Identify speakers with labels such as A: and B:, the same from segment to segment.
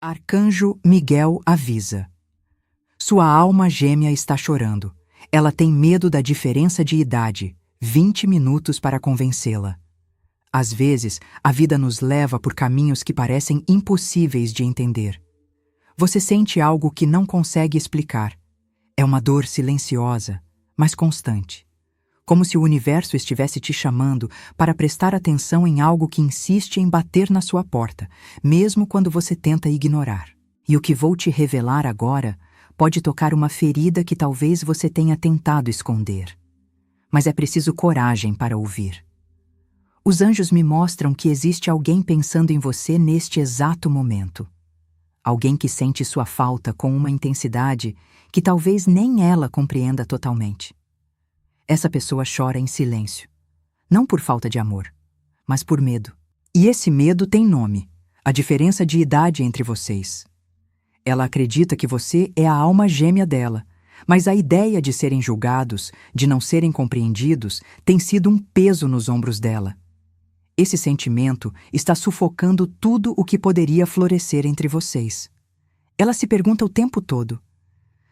A: Arcanjo Miguel avisa. Sua alma gêmea está chorando. Ela tem medo da diferença de idade. 20 minutos para convencê-la. Às vezes, a vida nos leva por caminhos que parecem impossíveis de entender. Você sente algo que não consegue explicar. É uma dor silenciosa, mas constante. Como se o universo estivesse te chamando para prestar atenção em algo que insiste em bater na sua porta, mesmo quando você tenta ignorar. E o que vou te revelar agora pode tocar uma ferida que talvez você tenha tentado esconder. Mas é preciso coragem para ouvir. Os anjos me mostram que existe alguém pensando em você neste exato momento. Alguém que sente sua falta com uma intensidade que talvez nem ela compreenda totalmente. Essa pessoa chora em silêncio, não por falta de amor, mas por medo. E esse medo tem nome: a diferença de idade entre vocês. Ela acredita que você é a alma gêmea dela, mas a ideia de serem julgados, de não serem compreendidos, tem sido um peso nos ombros dela. Esse sentimento está sufocando tudo o que poderia florescer entre vocês. Ela se pergunta o tempo todo: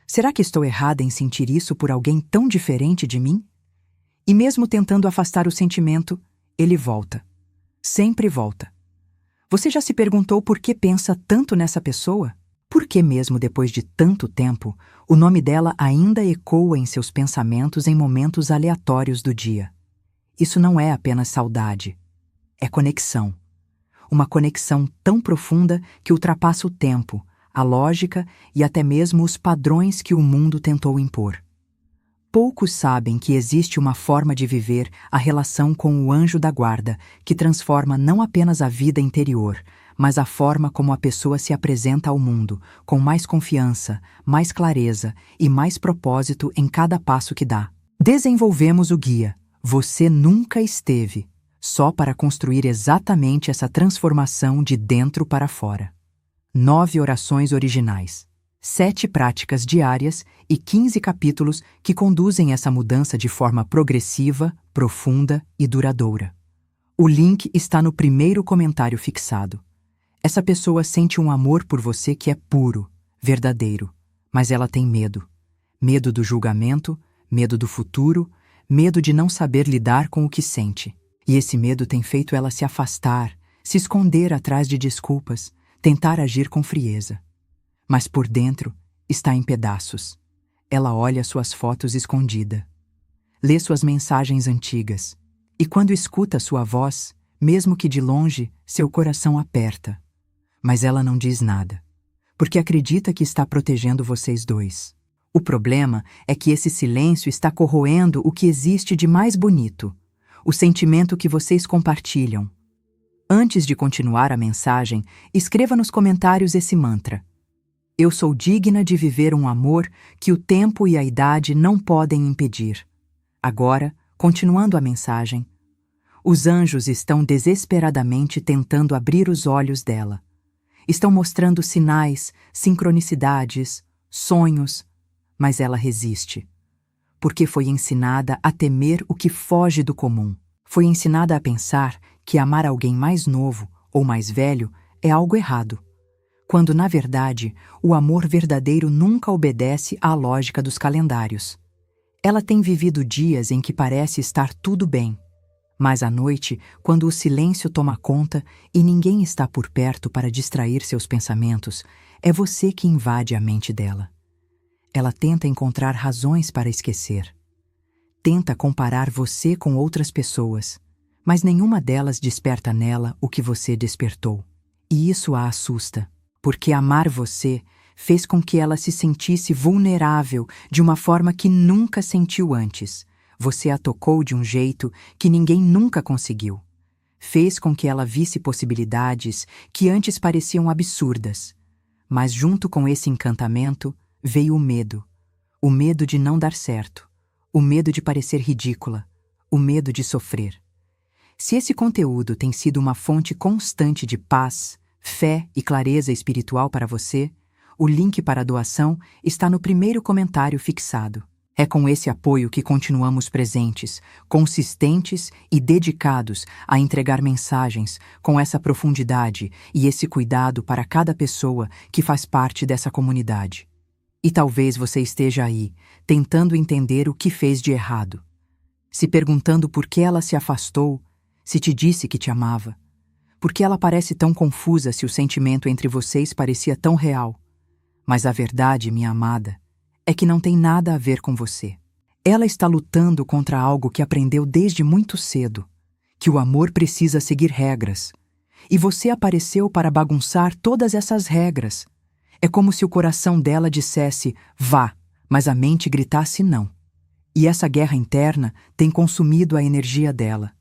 A: será que estou errada em sentir isso por alguém tão diferente de mim? E mesmo tentando afastar o sentimento, ele volta. Sempre volta. Você já se perguntou por que pensa tanto nessa pessoa? Por que mesmo depois de tanto tempo, o nome dela ainda ecoa em seus pensamentos em momentos aleatórios do dia? Isso não é apenas saudade. É conexão. Uma conexão tão profunda que ultrapassa o tempo, a lógica e até mesmo os padrões que o mundo tentou impor. Poucos sabem que existe uma forma de viver a relação com o anjo da guarda que transforma não apenas a vida interior, mas a forma como a pessoa se apresenta ao mundo, com mais confiança, mais clareza e mais propósito em cada passo que dá. Desenvolvemos o guia Você Nunca Esteve, só para construir exatamente essa transformação de dentro para fora. 9 orações originais, 7 práticas diárias e 15 capítulos que conduzem essa mudança de forma progressiva, profunda e duradoura. O link está no primeiro comentário fixado. Essa pessoa sente um amor por você que é puro, verdadeiro, mas ela tem medo. Medo do julgamento, medo do futuro, medo de não saber lidar com o que sente. E esse medo tem feito ela se afastar, se esconder atrás de desculpas, tentar agir com frieza. Mas por dentro está em pedaços. Ela olha suas fotos escondida. Lê suas mensagens antigas. E quando escuta sua voz, mesmo que de longe, seu coração aperta. Mas ela não diz nada, porque acredita que está protegendo vocês dois. O problema é que esse silêncio está corroendo o que existe de mais bonito, o sentimento que vocês compartilham. Antes de continuar a mensagem, escreva nos comentários esse mantra: eu sou digna de viver um amor que o tempo e a idade não podem impedir. Agora, continuando a mensagem, os anjos estão desesperadamente tentando abrir os olhos dela. Estão mostrando sinais, sincronicidades, sonhos, mas ela resiste. Porque foi ensinada a temer o que foge do comum. Foi ensinada a pensar que amar alguém mais novo ou mais velho é algo errado, quando, na verdade, o amor verdadeiro nunca obedece à lógica dos calendários. Ela tem vivido dias em que parece estar tudo bem, mas à noite, quando o silêncio toma conta e ninguém está por perto para distrair seus pensamentos, é você que invade a mente dela. Ela tenta encontrar razões para esquecer. Tenta comparar você com outras pessoas, mas nenhuma delas desperta nela o que você despertou. E isso a assusta, porque amar você fez com que ela se sentisse vulnerável de uma forma que nunca sentiu antes. Você a tocou de um jeito que ninguém nunca conseguiu. Fez com que ela visse possibilidades que antes pareciam absurdas. Mas junto com esse encantamento veio o medo de não dar certo, o medo de parecer ridícula, o medo de sofrer. Se esse conteúdo tem sido uma fonte constante de paz, fé e clareza espiritual para você, o link para a doação está no primeiro comentário fixado. É com esse apoio que continuamos presentes, consistentes e dedicados a entregar mensagens com essa profundidade e esse cuidado para cada pessoa que faz parte dessa comunidade. E talvez você esteja aí, tentando entender o que fez de errado, se perguntando por que ela se afastou, se te disse que te amava, por que ela parece tão confusa se o sentimento entre vocês parecia tão real. Mas a verdade, minha amada, é que não tem nada a ver com você. Ela está lutando contra algo que aprendeu desde muito cedo, que o amor precisa seguir regras. E você apareceu para bagunçar todas essas regras. É como se o coração dela dissesse, vá, mas a mente gritasse não. E essa guerra interna tem consumido a energia dela.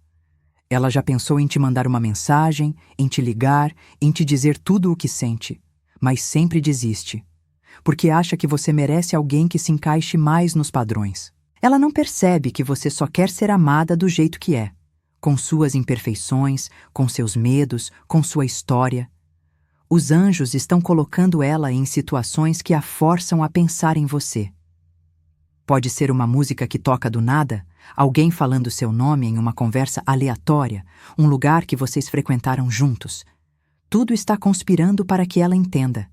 A: Ela já pensou em te mandar uma mensagem, em te ligar, em te dizer tudo o que sente, mas sempre desiste. Porque acha que você merece alguém que se encaixe mais nos padrões. Ela não percebe que você só quer ser amada do jeito que é, com suas imperfeições, com seus medos, com sua história. Os anjos estão colocando ela em situações que a forçam a pensar em você. Pode ser uma música que toca do nada, alguém falando seu nome em uma conversa aleatória, um lugar que vocês frequentaram juntos. Tudo está conspirando para que ela entenda.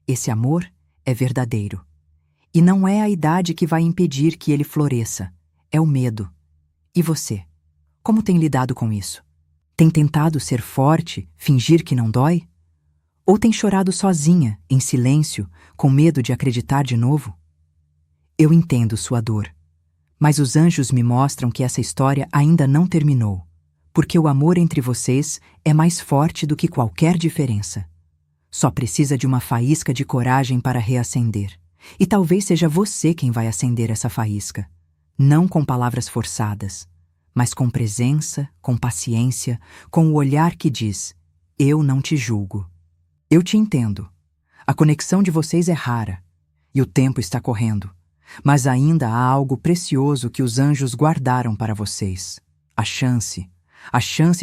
A: Esse amor é verdadeiro. E não é a idade que vai impedir que ele floresça, é o medo. E você? Como tem lidado com isso? Tem tentado ser forte, fingir que não dói? Ou tem chorado sozinha, em silêncio, com medo de acreditar de novo? Eu entendo sua dor, mas os anjos me mostram que essa história ainda não terminou, porque o amor entre vocês é mais forte do que qualquer diferença. Só precisa de uma faísca de coragem para reacender. E talvez seja você quem vai acender essa faísca. Não com palavras forçadas, mas com presença, com paciência, com o olhar que diz, eu não te julgo. Eu te entendo. A conexão de vocês é rara, e o tempo está correndo. Mas ainda há algo precioso que os anjos guardaram para vocês. A chance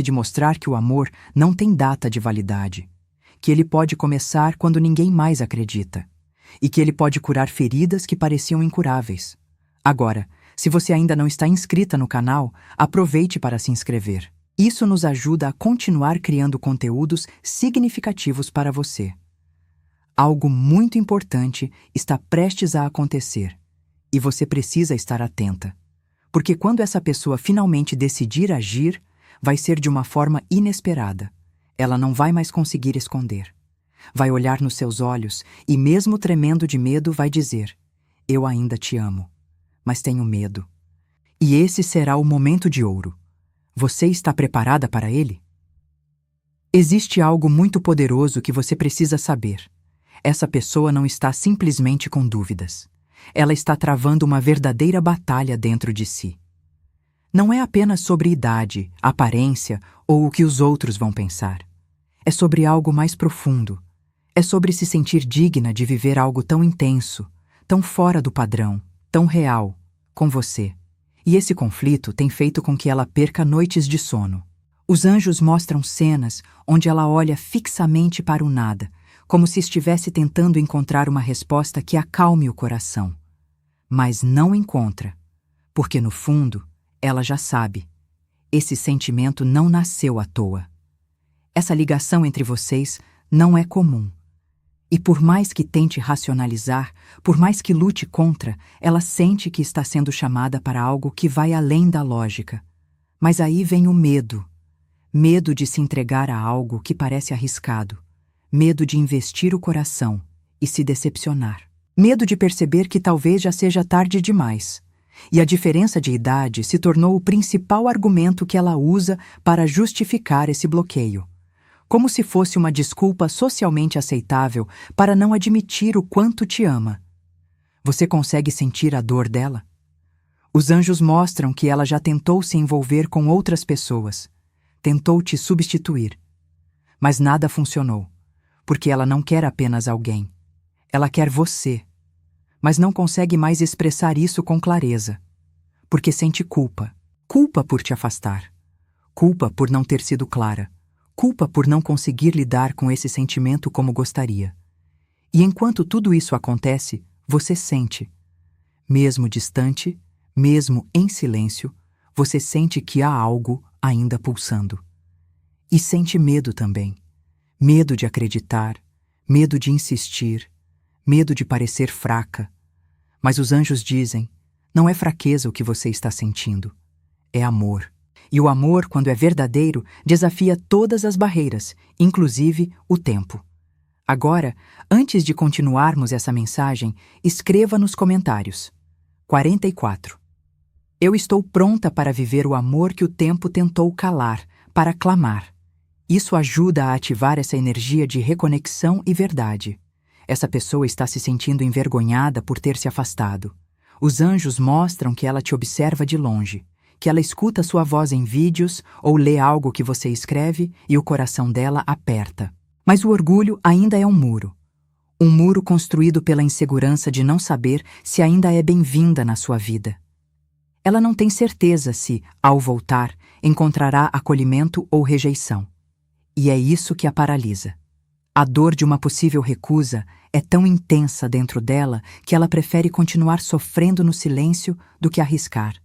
A: de mostrar que o amor não tem data de validade. Que ele pode começar quando ninguém mais acredita, e que ele pode curar feridas que pareciam incuráveis. Agora, se você ainda não está inscrita no canal, aproveite para se inscrever. Isso nos ajuda a continuar criando conteúdos significativos para você. Algo muito importante está prestes a acontecer, e você precisa estar atenta, porque quando essa pessoa finalmente decidir agir, vai ser de uma forma inesperada. Ela não vai mais conseguir esconder. Vai olhar nos seus olhos e, mesmo tremendo de medo, vai dizer, eu ainda te amo, mas tenho medo. E esse será o momento de ouro. Você está preparada para ele? Existe algo muito poderoso que você precisa saber. Essa pessoa não está simplesmente com dúvidas. Ela está travando uma verdadeira batalha dentro de si. Não é apenas sobre idade, aparência ou o que os outros vão pensar. É sobre algo mais profundo. É sobre se sentir digna de viver algo tão intenso, tão fora do padrão, tão real, com você. E esse conflito tem feito com que ela perca noites de sono. Os anjos mostram cenas onde ela olha fixamente para o nada, como se estivesse tentando encontrar uma resposta que acalme o coração. Mas não encontra, porque no fundo, ela já sabe. Esse sentimento não nasceu à toa. Essa ligação entre vocês não é comum. E por mais que tente racionalizar, por mais que lute contra, ela sente que está sendo chamada para algo que vai além da lógica. Mas aí vem o medo. Medo de se entregar a algo que parece arriscado. Medo de investir o coração e se decepcionar. Medo de perceber que talvez já seja tarde demais. E a diferença de idade se tornou o principal argumento que ela usa para justificar esse bloqueio. Como se fosse uma desculpa socialmente aceitável para não admitir o quanto te ama. Você consegue sentir a dor dela? Os anjos mostram que ela já tentou se envolver com outras pessoas. Tentou te substituir. Mas nada funcionou, porque ela não quer apenas alguém. Ela quer você. Mas não consegue mais expressar isso com clareza, porque sente culpa. Culpa por te afastar. Culpa por não ter sido clara. Culpa por não conseguir lidar com esse sentimento como gostaria. E enquanto tudo isso acontece, você sente. Mesmo distante, mesmo em silêncio, você sente que há algo ainda pulsando. E sente medo também. Medo de acreditar, medo de insistir, medo de parecer fraca. Mas os anjos dizem, não é fraqueza o que você está sentindo, é amor. E o amor, quando é verdadeiro, desafia todas as barreiras, inclusive o tempo. Agora, antes de continuarmos essa mensagem, escreva nos comentários. 44. Eu estou pronta para viver o amor que o tempo tentou calar, para clamar. Isso ajuda a ativar essa energia de reconexão e verdade. Essa pessoa está se sentindo envergonhada por ter se afastado. Os anjos mostram que ela te observa de longe, que ela escuta sua voz em vídeos ou lê algo que você escreve e o coração dela aperta. Mas o orgulho ainda é um muro. Um muro construído pela insegurança de não saber se ainda é bem-vinda na sua vida. Ela não tem certeza se, ao voltar, encontrará acolhimento ou rejeição. E é isso que a paralisa. A dor de uma possível recusa é tão intensa dentro dela que ela prefere continuar sofrendo no silêncio do que arriscar.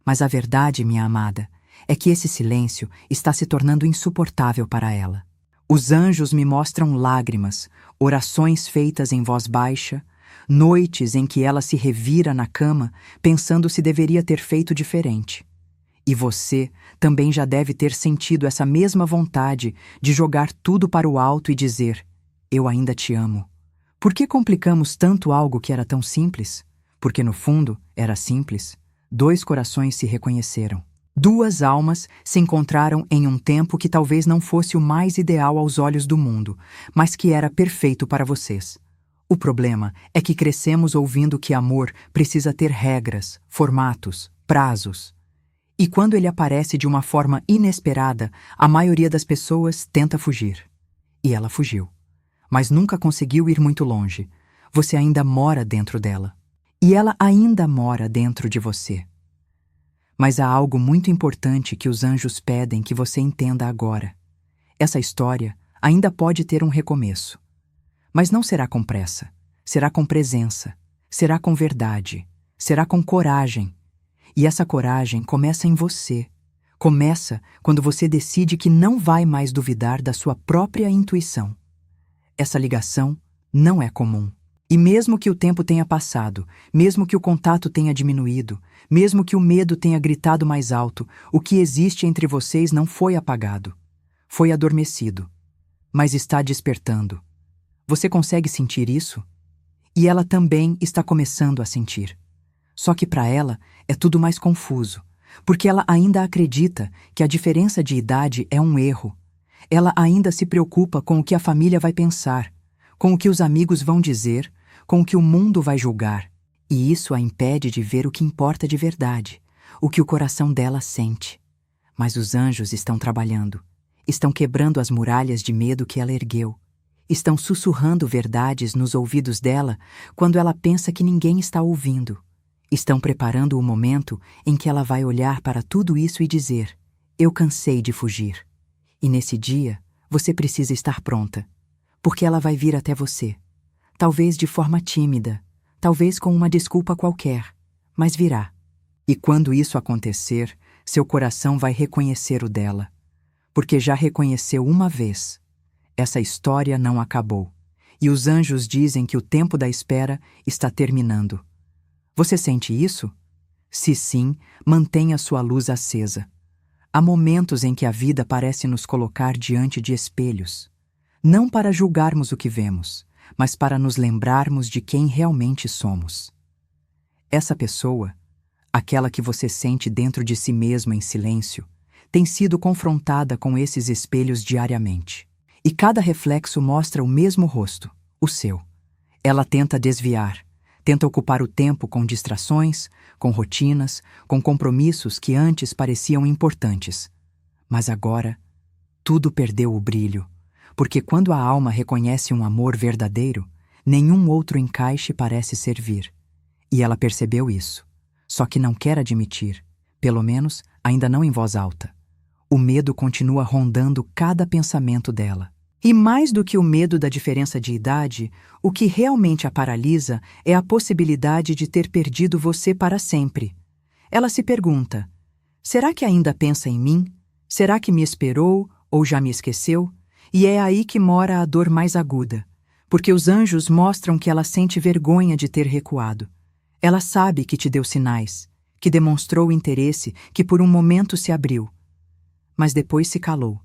A: Mas a verdade, minha amada, é que esse silêncio está se tornando insuportável para ela. Os anjos me mostram lágrimas, orações feitas em voz baixa, noites em que ela se revira na cama pensando se deveria ter feito diferente. E você também já deve ter sentido essa mesma vontade de jogar tudo para o alto e dizer: eu ainda te amo. Por que complicamos tanto algo que era tão simples? Porque no fundo era simples. Dois corações se reconheceram. Duas almas se encontraram em um tempo que talvez não fosse o mais ideal aos olhos do mundo, mas que era perfeito para vocês. O problema é que crescemos ouvindo que amor precisa ter regras, formatos, prazos. E quando ele aparece de uma forma inesperada, a maioria das pessoas tenta fugir. E ela fugiu. Mas nunca conseguiu ir muito longe. Você ainda mora dentro dela. E ela ainda mora dentro de você. Mas há algo muito importante que os anjos pedem que você entenda agora. Essa história ainda pode ter um recomeço. Mas não será com pressa. Será com presença. Será com verdade. Será com coragem. E essa coragem começa em você. Começa quando você decide que não vai mais duvidar da sua própria intuição. Essa ligação não é comum. E mesmo que o tempo tenha passado, mesmo que o contato tenha diminuído, mesmo que o medo tenha gritado mais alto, o que existe entre vocês não foi apagado. Foi adormecido. Mas está despertando. Você consegue sentir isso? E ela também está começando a sentir. Só que para ela é tudo mais confuso, porque ela ainda acredita que a diferença de idade é um erro. Ela ainda se preocupa com o que a família vai pensar, com o que os amigos vão dizer, com o que o mundo vai julgar. E isso a impede de ver o que importa de verdade, o que o coração dela sente. Mas os anjos estão trabalhando, estão quebrando as muralhas de medo que ela ergueu, estão sussurrando verdades nos ouvidos dela quando ela pensa que ninguém está ouvindo. Estão preparando o momento em que ela vai olhar para tudo isso e dizer: eu cansei de fugir. E nesse dia, você precisa estar pronta, porque ela vai vir até você. Talvez de forma tímida, talvez com uma desculpa qualquer, mas virá. E quando isso acontecer, seu coração vai reconhecer o dela, porque já reconheceu uma vez. Essa história não acabou, e os anjos dizem que o tempo da espera está terminando. Você sente isso? Se sim, mantenha sua luz acesa. Há momentos em que a vida parece nos colocar diante de espelhos, não para julgarmos o que vemos, mas para nos lembrarmos de quem realmente somos. Essa pessoa, aquela que você sente dentro de si mesma em silêncio, tem sido confrontada com esses espelhos diariamente. E cada reflexo mostra o mesmo rosto, o seu. Ela tenta desviar, tenta ocupar o tempo com distrações, com rotinas, com compromissos que antes pareciam importantes. Mas agora, tudo perdeu o brilho, porque quando a alma reconhece um amor verdadeiro, nenhum outro encaixe parece servir. E ela percebeu isso, só que não quer admitir, pelo menos ainda não em voz alta. O medo continua rondando cada pensamento dela. E mais do que o medo da diferença de idade, o que realmente a paralisa é a possibilidade de ter perdido você para sempre. Ela se pergunta: será que ainda pensa em mim? Será que me esperou ou já me esqueceu? E é aí que mora a dor mais aguda, porque os anjos mostram que ela sente vergonha de ter recuado. Ela sabe que te deu sinais, que demonstrou interesse, que por um momento se abriu, mas depois se calou.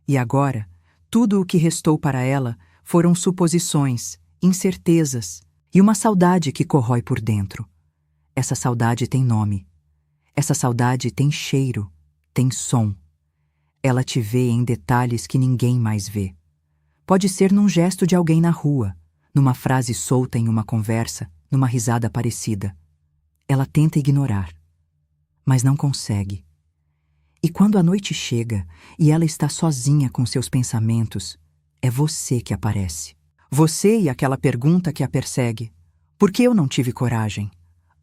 A: E agora, tudo o que restou para ela foram suposições, incertezas e uma saudade que corrói por dentro. Essa saudade tem nome. Essa saudade tem cheiro, tem som. Ela te vê em detalhes que ninguém mais vê. Pode ser num gesto de alguém na rua, numa frase solta em uma conversa, numa risada parecida. Ela tenta ignorar, mas não consegue. E quando a noite chega e ela está sozinha com seus pensamentos, é você que aparece. Você e aquela pergunta que a persegue: por que eu não tive coragem?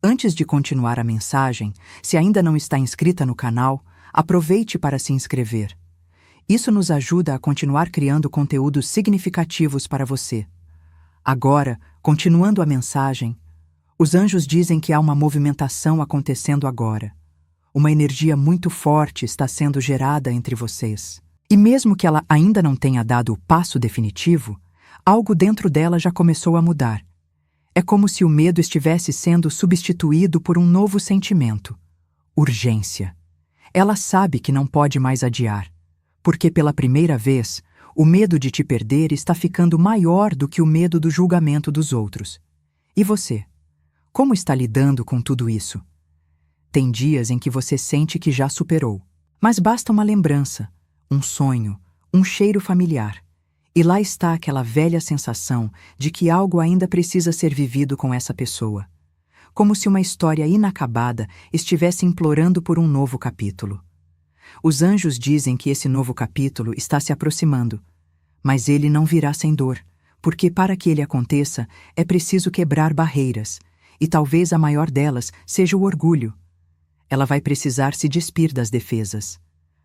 A: Antes de continuar a mensagem, se ainda não está inscrita no canal, aproveite para se inscrever. Isso nos ajuda a continuar criando conteúdos significativos para você. Agora, continuando a mensagem, os anjos dizem que há uma movimentação acontecendo agora. Uma energia muito forte está sendo gerada entre vocês. E mesmo que ela ainda não tenha dado o passo definitivo, algo dentro dela já começou a mudar. É como se o medo estivesse sendo substituído por um novo sentimento: urgência. Ela sabe que não pode mais adiar, porque pela primeira vez, o medo de te perder está ficando maior do que o medo do julgamento dos outros. E você? Como está lidando com tudo isso? Tem dias em que você sente que já superou, mas basta uma lembrança, um sonho, um cheiro familiar, e lá está aquela velha sensação de que algo ainda precisa ser vivido com essa pessoa, como se uma história inacabada estivesse implorando por um novo capítulo. Os anjos dizem que esse novo capítulo está se aproximando, mas ele não virá sem dor, porque para que ele aconteça é preciso quebrar barreiras, e talvez a maior delas seja o orgulho. Ela vai precisar se despir das defesas.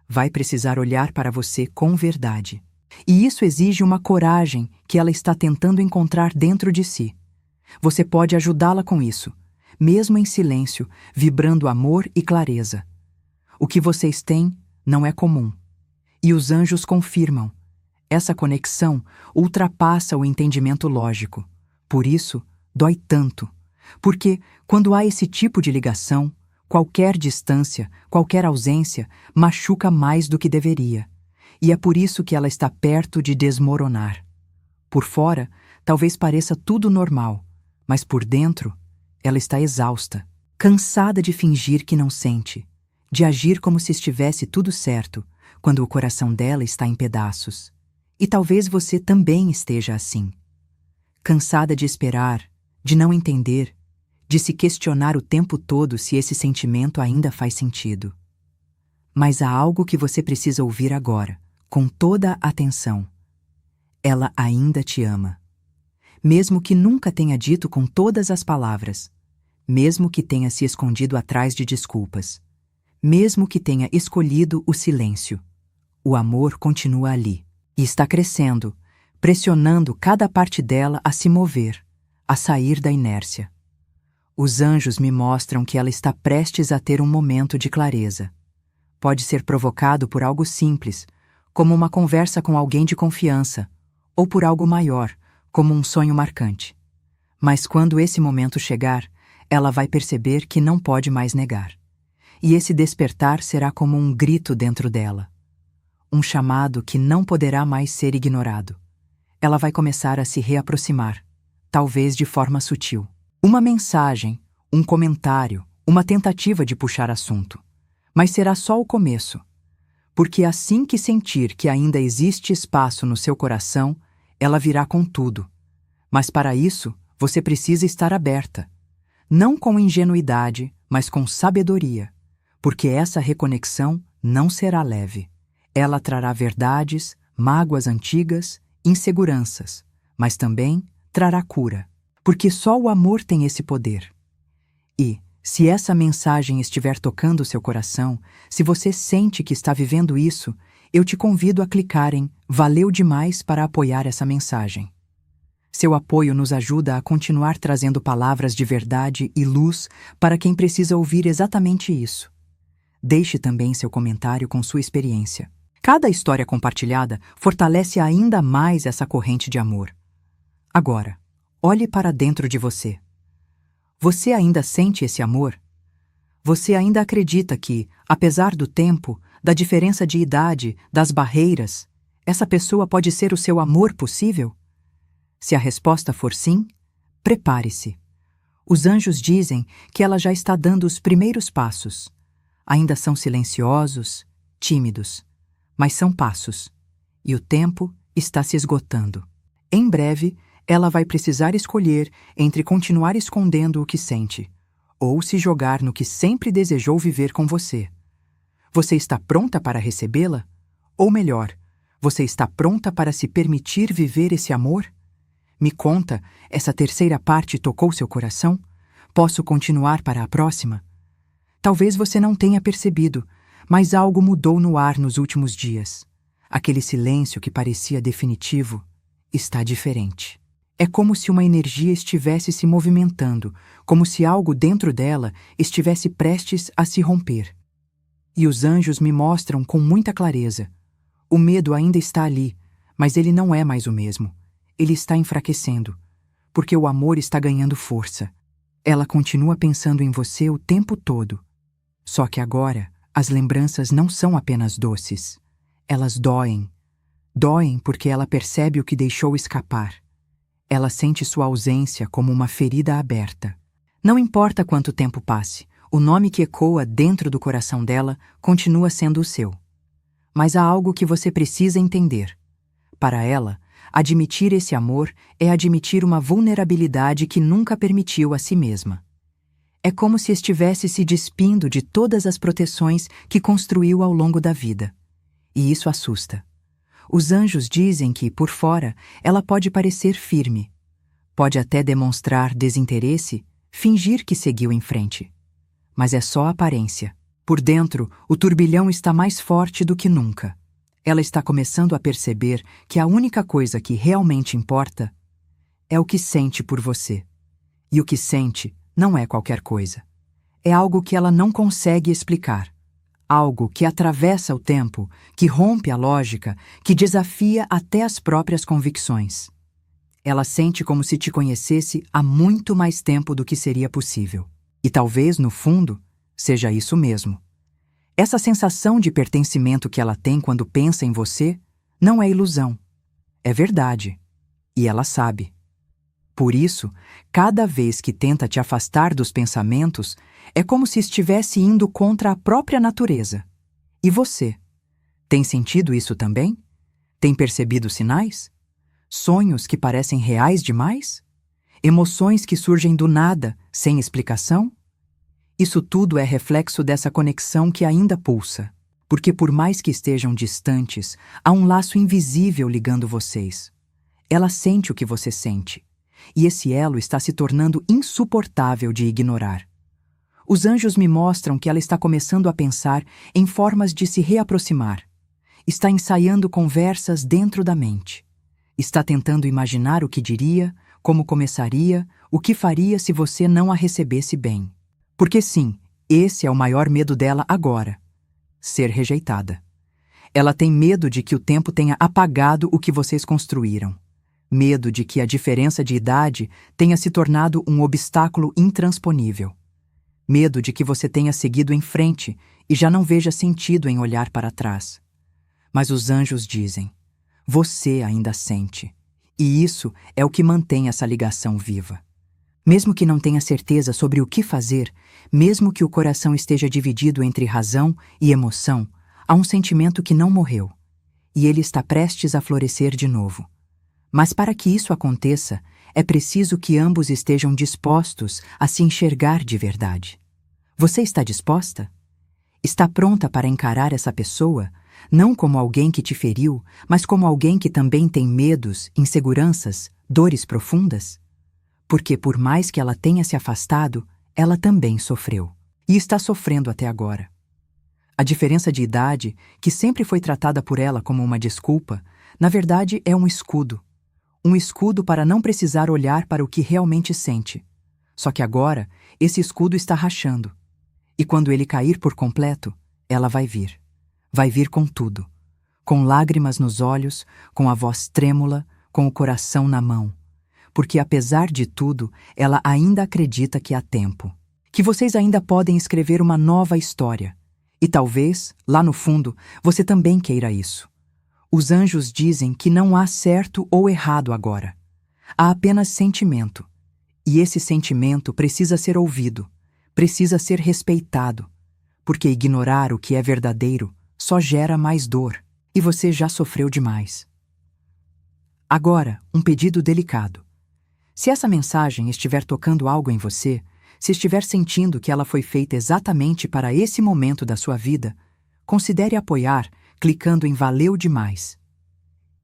A: Vai precisar olhar para você com verdade. E isso exige uma coragem que ela está tentando encontrar dentro de si. Você pode ajudá-la com isso, mesmo em silêncio, vibrando amor e clareza. O que vocês têm não é comum. E os anjos confirmam. Essa conexão ultrapassa o entendimento lógico. Por isso, dói tanto. Porque, quando há esse tipo de ligação, qualquer distância, qualquer ausência, machuca mais do que deveria. E é por isso que ela está perto de desmoronar. Por fora, talvez pareça tudo normal, mas por dentro, ela está exausta, cansada de fingir que não sente, de agir como se estivesse tudo certo, quando o coração dela está em pedaços. E talvez você também esteja assim. Cansada de esperar, de não entender, de se questionar o tempo todo se esse sentimento ainda faz sentido. Mas há algo que você precisa ouvir agora, com toda a atenção. Ela ainda te ama. Mesmo que nunca tenha dito com todas as palavras, mesmo que tenha se escondido atrás de desculpas, mesmo que tenha escolhido o silêncio, o amor continua ali, e está crescendo, pressionando cada parte dela a se mover, a sair da inércia. Os anjos me mostram que ela está prestes a ter um momento de clareza. Pode ser provocado por algo simples, como uma conversa com alguém de confiança, ou por algo maior, como um sonho marcante. Mas quando esse momento chegar, ela vai perceber que não pode mais negar. E esse despertar será como um grito dentro dela. Um chamado que não poderá mais ser ignorado. Ela vai começar a se reaproximar, talvez de forma sutil. Uma mensagem, um comentário, uma tentativa de puxar assunto. Mas será só o começo. Porque assim que sentir que ainda existe espaço no seu coração, ela virá com tudo. Mas para isso, você precisa estar aberta. Não com ingenuidade, mas com sabedoria. Porque essa reconexão não será leve. Ela trará verdades, mágoas antigas, inseguranças, mas também trará cura. Porque só o amor tem esse poder. E, se essa mensagem estiver tocando seu coração, se você sente que está vivendo isso, eu te convido a clicar em "Valeu demais" para apoiar essa mensagem. Seu apoio nos ajuda a continuar trazendo palavras de verdade e luz para quem precisa ouvir exatamente isso. Deixe também seu comentário com sua experiência. Cada história compartilhada fortalece ainda mais essa corrente de amor. Agora, olhe para dentro de você. Você ainda sente esse amor? Você ainda acredita que, apesar do tempo, da diferença de idade, das barreiras, essa pessoa pode ser o seu amor possível? Se a resposta for sim, prepare-se. Os anjos dizem que ela já está dando os primeiros passos. Ainda são silenciosos, tímidos, mas são passos, e o tempo está se esgotando. Em breve, ela vai precisar escolher entre continuar escondendo o que sente, ou se jogar no que sempre desejou viver com você. Você está pronta para recebê-la? Ou melhor, você está pronta para se permitir viver esse amor? Me conta, essa terceira parte tocou seu coração? Posso continuar para a próxima? Talvez você não tenha percebido, mas algo mudou no ar nos últimos dias. Aquele silêncio que parecia definitivo está diferente. É como se uma energia estivesse se movimentando, como se algo dentro dela estivesse prestes a se romper. E os anjos me mostram com muita clareza. O medo ainda está ali, mas ele não é mais o mesmo. Ele está enfraquecendo, porque o amor está ganhando força. Ela continua pensando em você o tempo todo. Só que agora, as lembranças não são apenas doces. Elas doem. Doem porque ela percebe o que deixou escapar. Ela sente sua ausência como uma ferida aberta. Não importa quanto tempo passe, o nome que ecoa dentro do coração dela continua sendo o seu. Mas há algo que você precisa entender. Para ela, admitir esse amor é admitir uma vulnerabilidade que nunca permitiu a si mesma. É como se estivesse se despindo de todas as proteções que construiu ao longo da vida. E isso assusta. Os anjos dizem que, por fora, ela pode parecer firme. Pode até demonstrar desinteresse, fingir que seguiu em frente. Mas é só aparência. Por dentro, o turbilhão está mais forte do que nunca. Ela está começando a perceber que a única coisa que realmente importa é o que sente por você. E o que sente não é qualquer coisa. É algo que ela não consegue explicar. Algo que atravessa o tempo, que rompe a lógica, que desafia até as próprias convicções. Ela sente como se te conhecesse há muito mais tempo do que seria possível. E talvez, no fundo, seja isso mesmo. Essa sensação de pertencimento que ela tem quando pensa em você não é ilusão. É verdade. E ela sabe. Por isso, cada vez que tenta te afastar dos pensamentos, é como se estivesse indo contra a própria natureza. E você? Tem sentido isso também? Tem percebido sinais? Sonhos que parecem reais demais? Emoções que surgem do nada, sem explicação? Isso tudo é reflexo dessa conexão que ainda pulsa, porque por mais que estejam distantes, há um laço invisível ligando vocês. Ela sente o que você sente, e esse elo está se tornando insuportável de ignorar. Os anjos me mostram que ela está começando a pensar em formas de se reaproximar. Está ensaiando conversas dentro da mente. Está tentando imaginar o que diria, como começaria, o que faria se você não a recebesse bem. Porque sim, esse é o maior medo dela agora: ser rejeitada. Ela tem medo de que o tempo tenha apagado o que vocês construíram. Medo de que a diferença de idade tenha se tornado um obstáculo intransponível. Medo de que você tenha seguido em frente e já não veja sentido em olhar para trás. Mas os anjos dizem: você ainda sente. E isso é o que mantém essa ligação viva. Mesmo que não tenha certeza sobre o que fazer, mesmo que o coração esteja dividido entre razão e emoção, há um sentimento que não morreu. E ele está prestes a florescer de novo. Mas para que isso aconteça, é preciso que ambos estejam dispostos a se enxergar de verdade. Você está disposta? Está pronta para encarar essa pessoa, não como alguém que te feriu, mas como alguém que também tem medos, inseguranças, dores profundas? Porque por mais que ela tenha se afastado, ela também sofreu. E está sofrendo até agora. A diferença de idade, que sempre foi tratada por ela como uma desculpa, na verdade é um escudo. Um escudo para não precisar olhar para o que realmente sente. Só que agora, esse escudo está rachando. E quando ele cair por completo, ela vai vir. Vai vir com tudo. Com lágrimas nos olhos, com a voz trêmula, com o coração na mão. Porque apesar de tudo, ela ainda acredita que há tempo. Que vocês ainda podem escrever uma nova história. E talvez, lá no fundo, você também queira isso. Os anjos dizem que não há certo ou errado agora. Há apenas sentimento. E esse sentimento precisa ser ouvido, precisa ser respeitado, porque ignorar o que é verdadeiro só gera mais dor, e você já sofreu demais. Agora, um pedido delicado. Se essa mensagem estiver tocando algo em você, se estiver sentindo que ela foi feita exatamente para esse momento da sua vida, considere apoiar clicando em Valeu demais.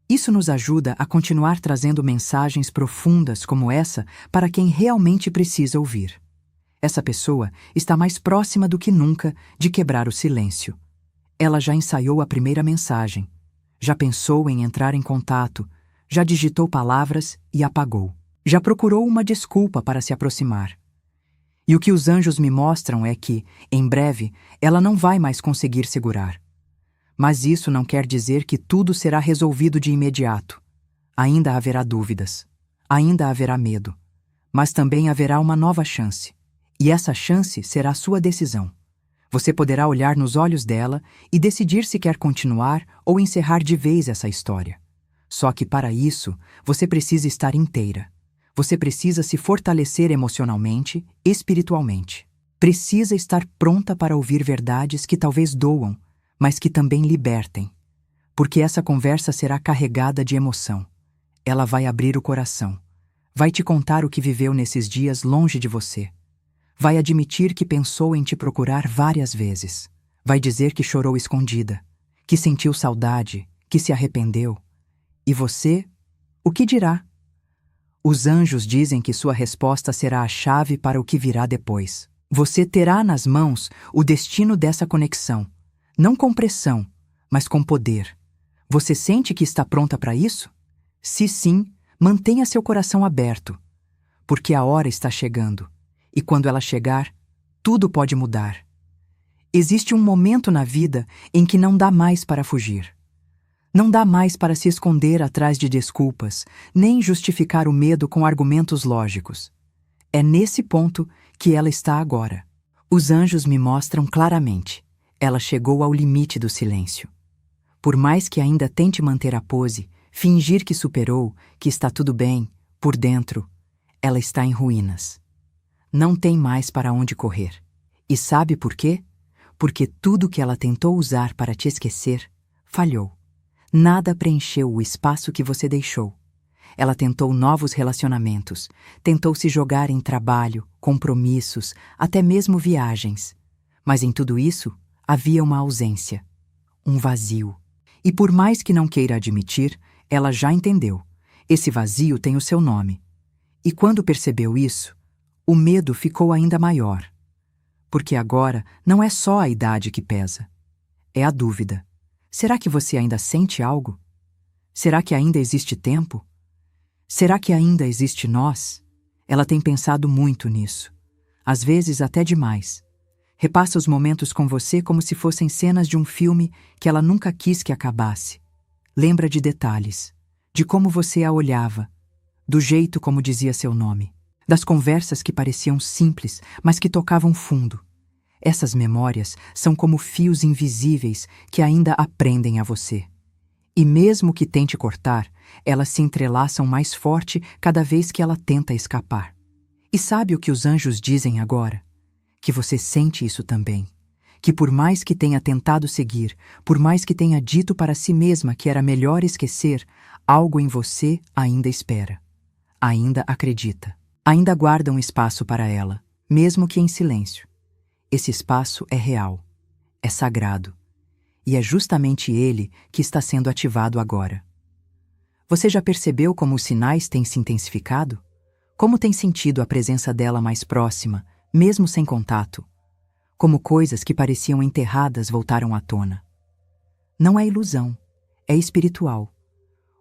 A: Isso nos ajuda a continuar trazendo mensagens profundas como essa para quem realmente precisa ouvir. Essa pessoa está mais próxima do que nunca de quebrar o silêncio. Ela já ensaiou a primeira mensagem, já pensou em entrar em contato, já digitou palavras e apagou. Já procurou uma desculpa para se aproximar. E o que os anjos me mostram é que, em breve, ela não vai mais conseguir segurar. Mas isso não quer dizer que tudo será resolvido de imediato. Ainda haverá dúvidas, ainda haverá medo, mas também haverá uma nova chance. E essa chance será sua decisão. Você poderá olhar nos olhos dela e decidir se quer continuar ou encerrar de vez essa história. Só que para isso, você precisa estar inteira. Você precisa se fortalecer emocionalmente, espiritualmente. Precisa estar pronta para ouvir verdades que talvez doam, mas que também libertem. Porque essa conversa será carregada de emoção. Ela vai abrir o coração. Vai te contar o que viveu nesses dias longe de você. Vai admitir que pensou em te procurar várias vezes. Vai dizer que chorou escondida, que sentiu saudade, que se arrependeu. E você, o que dirá? Os anjos dizem que sua resposta será a chave para o que virá depois. Você terá nas mãos o destino dessa conexão, não com pressão, mas com poder. Você sente que está pronta para isso? Se sim, mantenha seu coração aberto, porque a hora está chegando, e quando ela chegar, tudo pode mudar. Existe um momento na vida em que não dá mais para fugir. Não dá mais para se esconder atrás de desculpas, nem justificar o medo com argumentos lógicos. É nesse ponto que ela está agora. Os anjos me mostram claramente. Ela chegou ao limite do silêncio. Por mais que ainda tente manter a pose, fingir que superou, que está tudo bem, por dentro, ela está em ruínas. Não tem mais para onde correr. E sabe por quê? Porque tudo que ela tentou usar para te esquecer, falhou. Nada preencheu o espaço que você deixou. Ela tentou novos relacionamentos, tentou se jogar em trabalho, compromissos, até mesmo viagens. Mas em tudo isso, havia uma ausência, um vazio. E por mais que não queira admitir, ela já entendeu. Esse vazio tem o seu nome. E quando percebeu isso, o medo ficou ainda maior. Porque agora não é só a idade que pesa. É a dúvida. Será que você ainda sente algo? Será que ainda existe tempo? Será que ainda existe nós? Ela tem pensado muito nisso. Às vezes até demais. Repassa os momentos com você como se fossem cenas de um filme que ela nunca quis que acabasse. Lembra de detalhes, de como você a olhava, do jeito como dizia seu nome, das conversas que pareciam simples, mas que tocavam fundo. Essas memórias são como fios invisíveis que ainda aprendem a você. E mesmo que tente cortar, elas se entrelaçam mais forte cada vez que ela tenta escapar. E sabe o que os anjos dizem agora? Que você sente isso também. Que por mais que tenha tentado seguir, por mais que tenha dito para si mesma que era melhor esquecer, algo em você ainda espera. Ainda acredita. Ainda guarda um espaço para ela, mesmo que em silêncio. Esse espaço é real, é sagrado, e é justamente ele que está sendo ativado agora. Você já percebeu como os sinais têm se intensificado? Como tem sentido a presença dela mais próxima, mesmo sem contato? como coisas que pareciam enterradas voltaram à tona. Não é ilusão, é espiritual.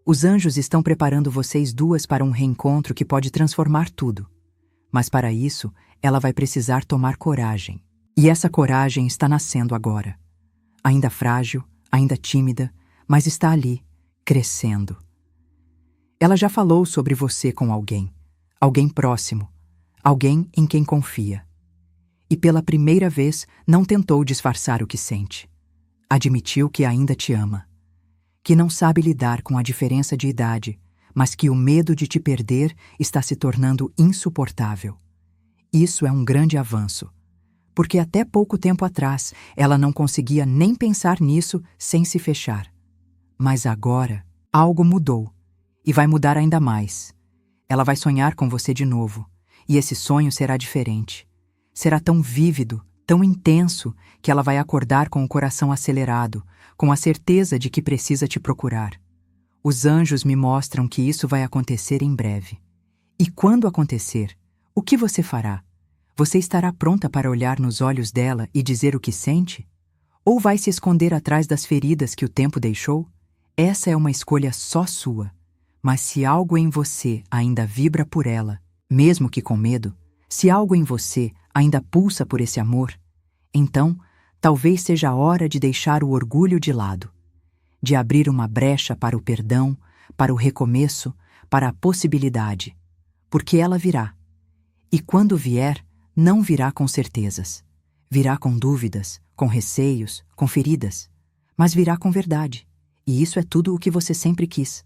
A: Os anjos estão preparando vocês duas para um reencontro que pode transformar tudo. Mas para isso, ela vai precisar tomar coragem. E essa coragem está nascendo agora. Ainda frágil, ainda tímida, mas está ali, crescendo. Ela já falou sobre você com alguém próximo, alguém em quem confia. E pela primeira vez não tentou disfarçar o que sente. Admitiu que ainda te ama. Que não sabe lidar com a diferença de idade, mas que o medo de te perder está se tornando insuportável. Isso é um grande avanço, porque até pouco tempo atrás ela não conseguia nem pensar nisso sem se fechar. Mas agora algo mudou, e vai mudar ainda mais. Ela vai sonhar com você de novo, e esse sonho será diferente. Será tão vívido, tão intenso, que ela vai acordar com o coração acelerado, com a certeza de que precisa te procurar. Os anjos me mostram que isso vai acontecer em breve. E quando acontecer, o que você fará? Você estará pronta para olhar nos olhos dela e dizer o que sente? Ou vai se esconder atrás das feridas que o tempo deixou? Essa é uma escolha só sua. Mas se algo em você ainda vibra por ela, mesmo que com medo, se algo em você ainda pulsa por esse amor, então talvez seja a hora de deixar o orgulho de lado, de abrir uma brecha para o perdão, para o recomeço, para a possibilidade, porque ela virá. E quando vier, não virá com certezas. Virá com dúvidas, com receios, com feridas, mas virá com verdade. E isso é tudo o que você sempre quis.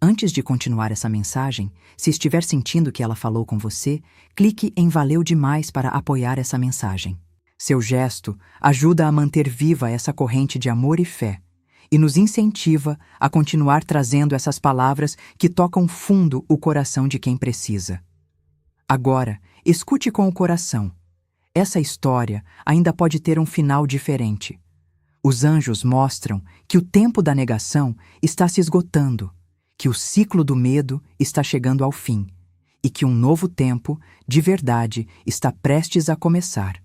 A: Antes de continuar essa mensagem, se estiver sentindo que ela falou com você, clique em Valeu demais para apoiar essa mensagem. Seu gesto ajuda a manter viva essa corrente de amor e fé, e nos incentiva a continuar trazendo essas palavras que tocam fundo o coração de quem precisa. Agora, escute com o coração. Essa história ainda pode ter um final diferente. Os anjos mostram que o tempo da negação está se esgotando, que o ciclo do medo está chegando ao fim e que um novo tempo, de verdade, está prestes a começar.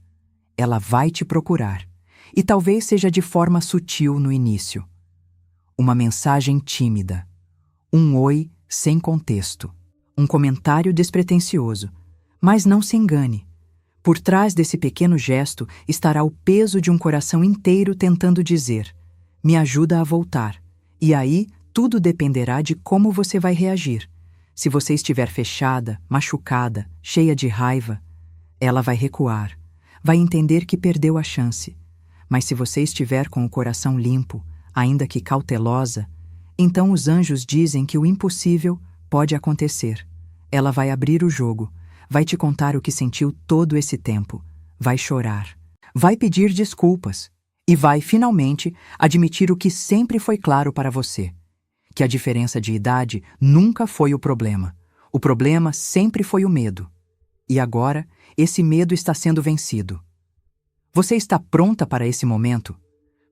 A: Ela vai te procurar, e talvez seja de forma sutil no início. Uma mensagem tímida, um oi sem contexto, um comentário despretensioso. Mas não se engane. Por trás desse pequeno gesto estará o peso de um coração inteiro tentando dizer: me ajuda a voltar. E aí, tudo dependerá de como você vai reagir. Se você estiver fechada, machucada, cheia de raiva, ela vai recuar, vai entender que perdeu a chance. Mas se você estiver com o coração limpo, ainda que cautelosa, então os anjos dizem que o impossível pode acontecer. Ela vai abrir o jogo, vai te contar o que sentiu todo esse tempo, vai chorar, vai pedir desculpas e vai, finalmente, admitir o que sempre foi claro para você: que a diferença de idade nunca foi o problema. O problema sempre foi o medo. E agora, esse medo está sendo vencido. Você está pronta para esse momento?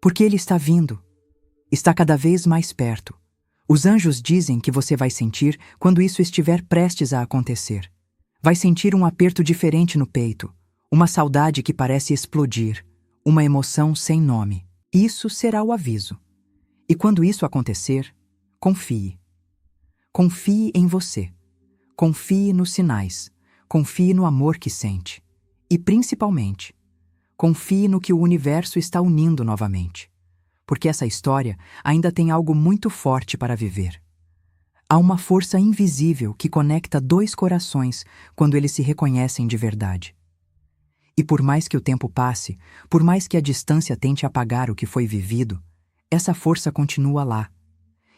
A: Porque ele está vindo. Está cada vez mais perto. Os anjos dizem que você vai sentir quando isso estiver prestes a acontecer. Vai sentir um aperto diferente no peito, uma saudade que parece explodir, uma emoção sem nome. Isso será o aviso. E quando isso acontecer, confie. Confie em você. Confie nos sinais. Confie no amor que sente. E, principalmente, confie no que o universo está unindo novamente. Porque essa história ainda tem algo muito forte para viver. Há uma força invisível que conecta dois corações quando eles se reconhecem de verdade. E por mais que o tempo passe, por mais que a distância tente apagar o que foi vivido, essa força continua lá,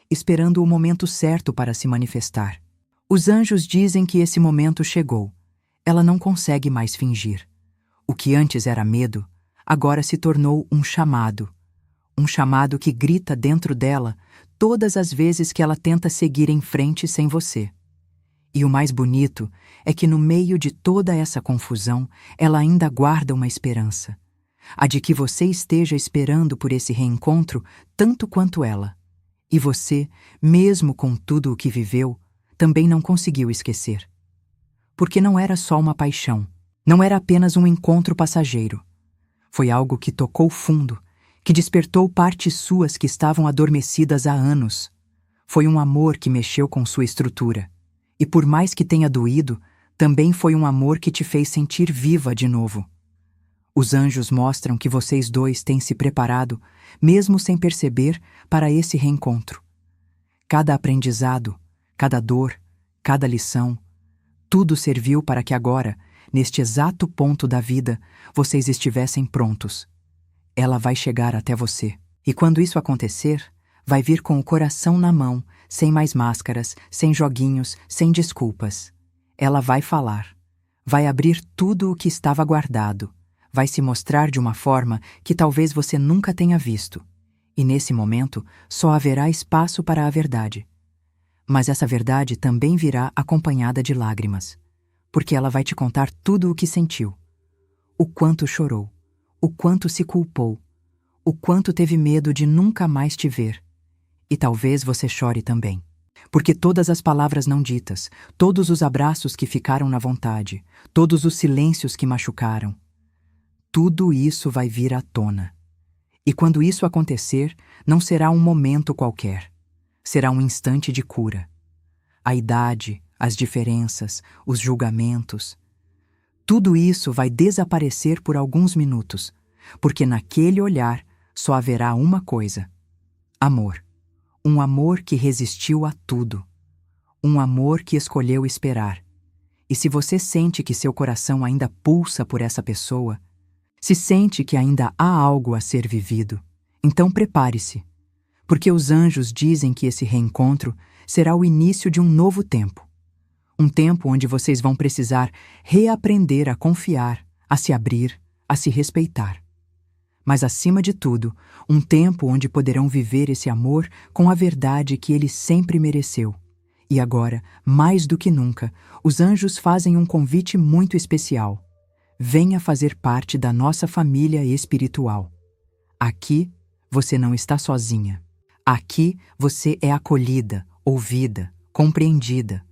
A: esperando o momento certo para se manifestar. Os anjos dizem que esse momento chegou. Ela não consegue mais fingir. O que antes era medo, agora se tornou um chamado. Um chamado que grita dentro dela todas as vezes que ela tenta seguir em frente sem você. E o mais bonito é que no meio de toda essa confusão, ela ainda guarda uma esperança. A de que você esteja esperando por esse reencontro tanto quanto ela. E você, mesmo com tudo o que viveu, também não conseguiu esquecer. Porque não era só uma paixão, não era apenas um encontro passageiro. Foi algo que tocou fundo, que despertou partes suas que estavam adormecidas há anos. Foi um amor que mexeu com sua estrutura. E por mais que tenha doído, também foi um amor que te fez sentir viva de novo. Os anjos mostram que vocês dois têm se preparado, mesmo sem perceber, para esse reencontro. Cada aprendizado, cada dor, cada lição, tudo serviu para que agora, neste exato ponto da vida, vocês estivessem prontos. Ela vai chegar até você. E quando isso acontecer, vai vir com o coração na mão, sem mais máscaras, sem joguinhos, sem desculpas. Ela vai falar. Vai abrir tudo o que estava guardado. Vai se mostrar de uma forma que talvez você nunca tenha visto. E nesse momento, só haverá espaço para a verdade. Mas essa verdade também virá acompanhada de lágrimas, porque ela vai te contar tudo o que sentiu. O quanto chorou, o quanto se culpou, o quanto teve medo de nunca mais te ver. E talvez você chore também. Porque todas as palavras não ditas, todos os abraços que ficaram na vontade, todos os silêncios que machucaram, tudo isso vai vir à tona. E quando isso acontecer, não será um momento qualquer. Será um instante de cura. A idade, as diferenças, os julgamentos, tudo isso vai desaparecer por alguns minutos, porque naquele olhar só haverá uma coisa: amor. Um amor que resistiu a tudo. Um amor que escolheu esperar. E se você sente que seu coração ainda pulsa por essa pessoa, se sente que ainda há algo a ser vivido, então prepare-se, porque os anjos dizem que esse reencontro será o início de um novo tempo. Um tempo onde vocês vão precisar reaprender a confiar, a se abrir, a se respeitar. Mas, acima de tudo, um tempo onde poderão viver esse amor com a verdade que ele sempre mereceu. E agora, mais do que nunca, os anjos fazem um convite muito especial. Venha fazer parte da nossa família espiritual. Aqui, você não está sozinha. Aqui, você é acolhida, ouvida, compreendida.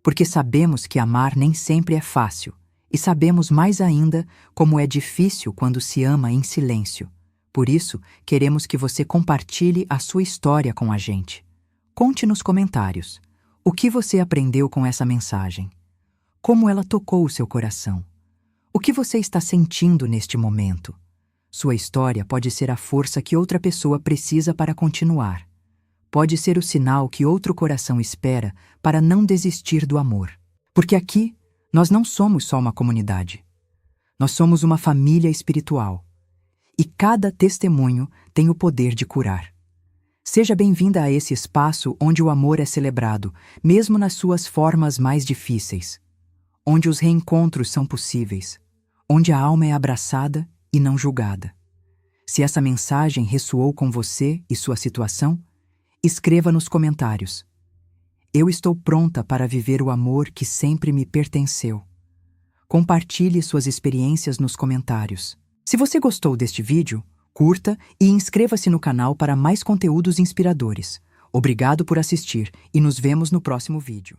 A: Porque sabemos que amar nem sempre é fácil. E sabemos mais ainda como é difícil quando se ama em silêncio. Por isso, queremos que você compartilhe a sua história com a gente. Conte nos comentários. O que você aprendeu com essa mensagem? Como ela tocou o seu coração? O que você está sentindo neste momento? Sua história pode ser a força que outra pessoa precisa para continuar. Pode ser o sinal que outro coração espera para não desistir do amor. Porque aqui, nós não somos só uma comunidade. Nós somos uma família espiritual. E cada testemunho tem o poder de curar. Seja bem-vinda a esse espaço onde o amor é celebrado, mesmo nas suas formas mais difíceis. Onde os reencontros são possíveis. Onde a alma é abraçada e não julgada. Se essa mensagem ressoou com você e sua situação, escreva nos comentários. Eu estou pronta para viver o amor que sempre me pertenceu. Compartilhe suas experiências nos comentários. Se você gostou deste vídeo, curta e inscreva-se no canal para mais conteúdos inspiradores. Obrigado por assistir e nos vemos no próximo vídeo.